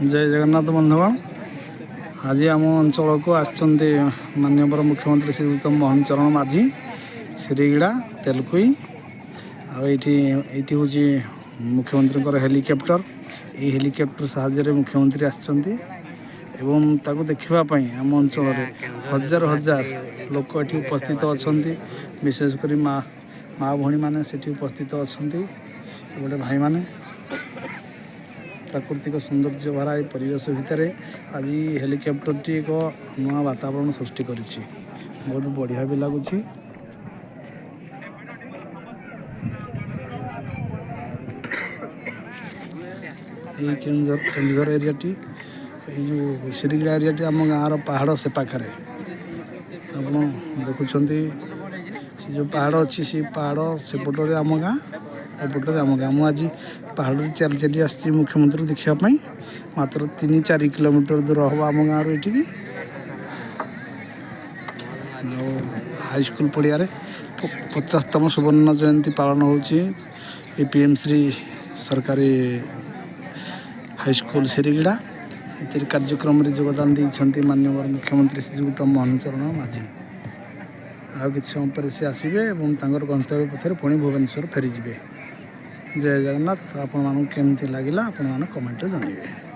जय जगन्नाथ बंधुगण। आज आम अंचल को आसचंती माननीय मुख्यमंत्री श्रीयुत मोहन चरण माझी श्रीगड़ा तेलकुई आईटी हूँ मुख्यमंत्री हेलिकप्टर। ये हेलिकप्टर साहाय्य मुख्यमंत्री आसचंती एवं ताको देखापी आम अंचल हजार हजार लोक ये उपस्थित अच्छा। विशेषकर माँ भौणी मैंने उपस्थित अच्छा गोटे भाई मैंने प्राकृतिक सौंदर्य भरा ये परिवेश भितर आज हेलिकप्टर टी एक नुआ वातावरण सृष्टि करिछि। बहुत बढ़िया भी लगुच। केन्दुझर एरिया टी जो श्रीगड़ा एरिया टी आम गाँव पहाड़ से पाखे आप देखुं से जो पहाड़ अच्छी से पहाड़ सेपटे आम गाँ एपटे आम गाँ मुझे पहाड़ चली चली आसी मुख्यमंत्री देखापी मात्र 3-4 किलोमीटर दूर हम आम गाँव ये हाईस्कल पड़िया 50तम सुवर्ण जयंती पालन होपीएम श्री सरकारी हाईस्कल श्रीगड़ा ये कार्यक्रम योगदान देते माननीय मुख्यमंत्री श्रीयुत मोहन चरण माझी। आ कि समय पर सी आसवे और गंतव्य पथर पुणी भुवनेश्वर फेरीजे। जय जगन्नाथ। आपण मानू केमती लगिला आपण माने कमेंट जानइबे।